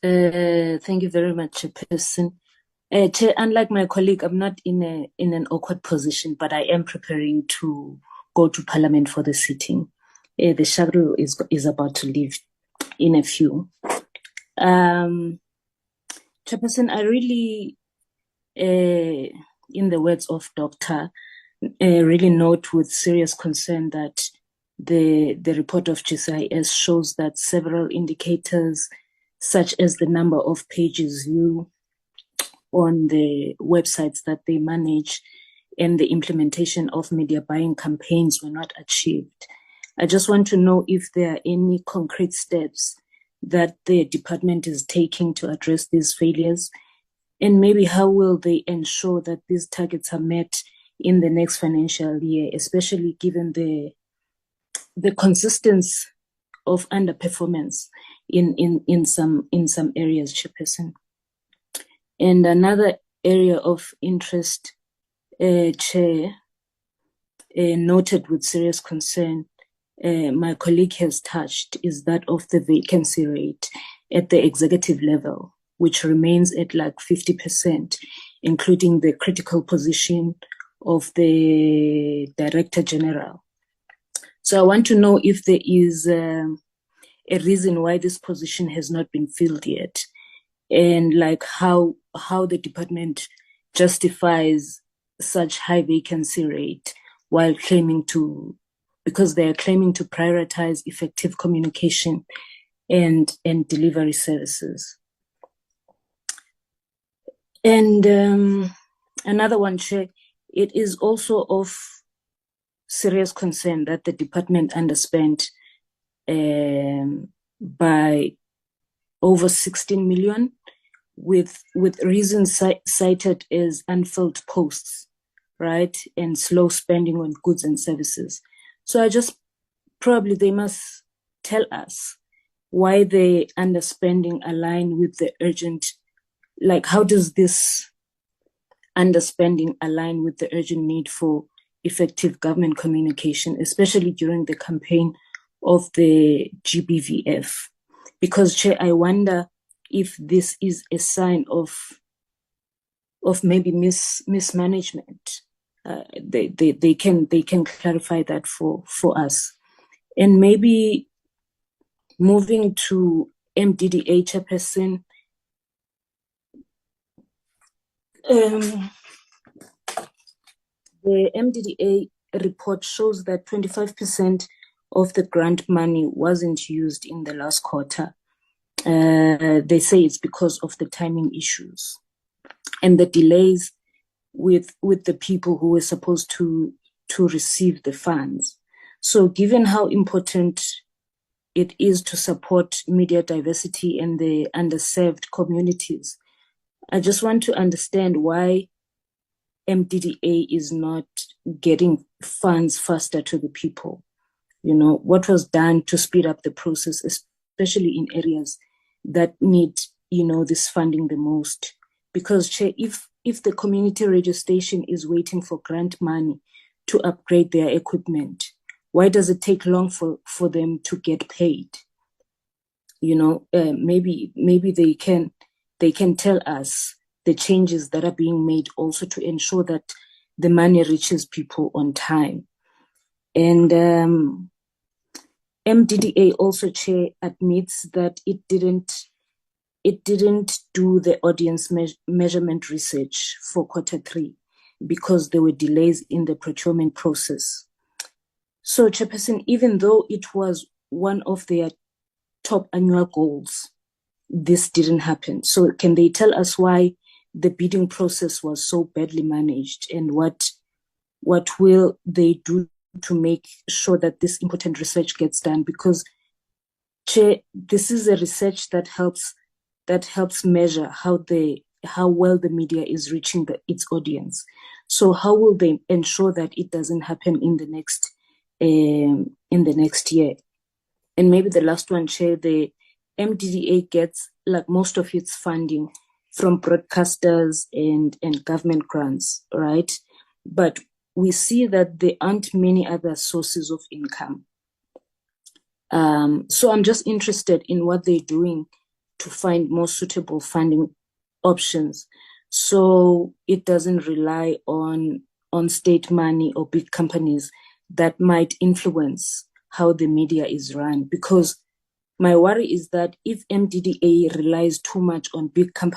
Thank you very much, Chairperson. Chair, unlike my colleague, I'm not in an awkward position, but I am preparing to go to Parliament for the sitting. The shuttle is about to leave in a few. Chairperson, I really, in the words of Doctor, really note with serious concern that the report of GCIS shows that several indicators, such as the number of pages viewed on the websites that they manage and the implementation of media buying campaigns were not achieved. I just want to know if there are any concrete steps that the department is taking to address these failures, and maybe how will they ensure that these targets are met in the next financial year, especially given the consistency of underperformance in some areas, Chairperson. And another area of interest, Chair, noted with serious concern, my colleague has touched, is that of the vacancy rate at the executive level, which remains at like 50%, including the critical position of the Director General. So I want to know if there is a reason why this position has not been filled yet, and like how the department justifies such high vacancy rate while because they are claiming to prioritize effective communication and delivery services. And another one, Chair, it is also of serious concern that the department underspent by over 16 million, with reasons cited as unfilled posts, right, and slow spending on goods and services. So probably they must tell us why the underspending align with the urgent, like how does this underspending align with the urgent need for effective government communication, especially during the campaign of the GBVF? Because, Chair, I wonder if this is a sign of maybe mismanagement. They can clarify that for us. And maybe moving to MDDA, Chairperson, the MDDA report shows that 25% of the grant money wasn't used in the last quarter. They say it's because of the timing issues and the delays with the people who were supposed to receive the funds. So given how important it is to support media diversity and the underserved communities, I just want to understand why MDDA is not getting funds faster to the people. You know, what was done to speed up the process, especially in areas that need, this funding the most? Because, Chair, if the community radio station is waiting for grant money to upgrade their equipment, why does it take long for them to get paid? Maybe they can tell us the changes that are being made also to ensure that the money reaches people on time. And MDDA also, Chair, admits that it didn't do the audience measurement research for Q3 because there were delays in the procurement process. So, Chairperson, even though it was one of their top annual goals, this didn't happen. So can they tell us why the bidding process was so badly managed, and what will they do to make sure that this important research gets done? Because, Chair, this is a research that helps measure how well the media is reaching its audience. So how will they ensure that it doesn't happen in the next year? And maybe the last one, Chair, the MDDA gets like most of its funding from broadcasters and government grants, right? But we see that there aren't many other sources of income. So I'm just interested in what they're doing to find more suitable funding options, so it doesn't rely on state money or big companies that might influence how the media is run. Because my worry is that if MDDA relies too much on big companies,